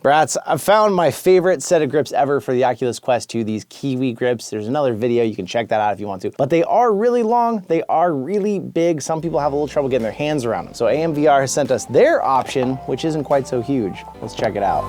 Brats, I've found my favorite set of grips ever for the Oculus Quest 2, these Kiwi grips. There's another video, you can check that out if you want to. But they are really long, they are really big. Some people have a little trouble getting their hands around them. So AMVR has sent us their option, which isn't quite so huge. Let's check it out.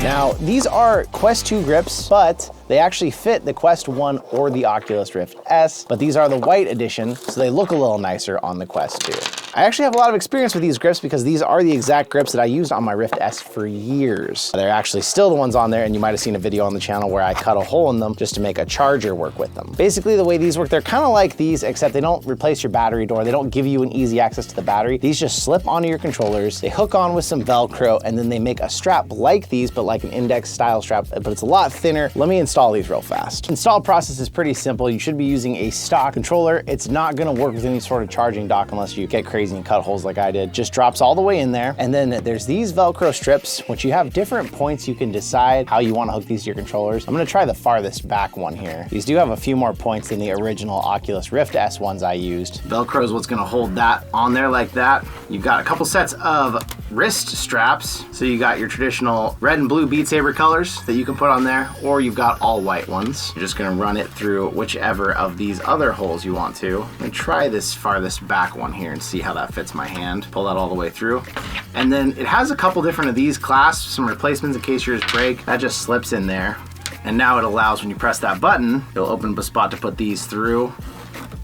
Now, these are Quest 2 grips, but they actually fit the Quest 1 or the Oculus Rift S, but these are the white edition, so they look a little nicer on the Quest 2. I actually have a lot of experience with these grips because these are the exact grips that I used on my Rift S for years. They're actually still the ones on there, and you might have seen a video on the channel where I cut a hole in them just to make a charger work with them. Basically, the way these work, they're kind of like these, except they don't replace your battery door. They don't give you an easy access to the battery. These just slip onto your controllers, they hook on with some Velcro, and then they make a strap like these, but like an index style strap, but it's a lot thinner. Let me install these real fast. Install process is pretty simple. You should be using a stock controller. It's not gonna work with any sort of charging dock unless you get crazy and cut holes like I did. Just drops all the way in there. And then there's these Velcro strips, which you have different points you can decide how you wanna hook these to your controllers. I'm gonna try the farthest back one here. These do have a few more points than the original Oculus Rift S ones I used. Velcro is what's gonna hold that on there like that. You've got a couple sets of wrist straps. So you got your traditional red and blue Beat Saber colors that you can put on there, or you've got all white ones. You're just gonna run it through whichever of these other holes you want to. I'm gonna try this farthest back one here and see how that fits my hand. Pull that all the way through. And then it has a couple different of these clasps, some replacements in case yours break. That just slips in there. And now it allows, when you press that button, it'll open up a spot to put these through.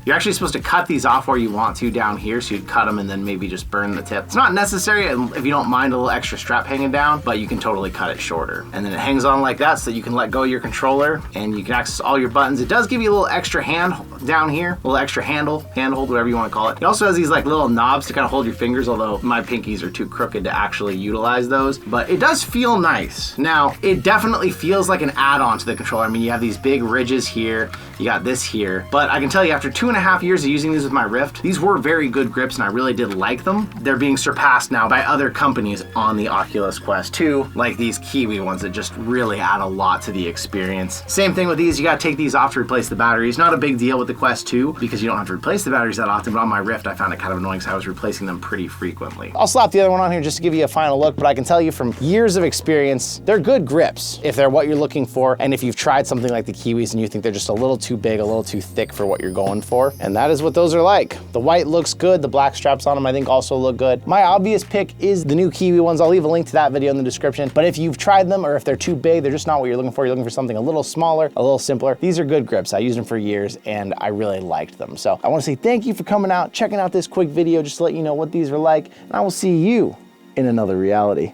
You're actually supposed to cut these off where you want to down here, so you'd cut them and then maybe just burn the tip. It's not necessary if you don't mind a little extra strap hanging down, but you can totally cut it shorter. And then it hangs on like that so that you can let go of your controller and you can access all your buttons. It does give you a little extra hand down here, a little extra handhold, whatever you want to call it. It also has these like little knobs to kind of hold your fingers, although my pinkies are too crooked to actually utilize those, but it does feel nice. Now, it definitely feels like an add-on to the controller. I mean, you have these big ridges here, you got this here, but I can tell you after 2.5 years of using these with my Rift, these were very good grips and I really did like them. They're being surpassed now by other companies on the Oculus Quest 2, like these Kiwi ones that just really add a lot to the experience. Same thing with these, you gotta take these off to replace the batteries. Not a big deal with the Quest 2 because you don't have to replace the batteries that often, but on my Rift I found it kind of annoying because I was replacing them pretty frequently. I'll slap the other one on here just to give you a final look, but I can tell you from years of experience, they're good grips if they're what you're looking for, and if you've tried something like the Kiwis and you think they're just a little too big, a little too thick for what you're going for. And that is what those are like. The white looks good, the black straps on them I think also look good. My obvious pick is the new Kiwi ones. I'll leave a link to that video in the description, but if you've tried them or if they're too big, they're just not what you're looking for something a little smaller, a little simpler, these are good grips. I used them for years and I really liked them. So I want to say thank you for coming out, checking out this quick video just to let you know what these are like, and I will see you in another reality.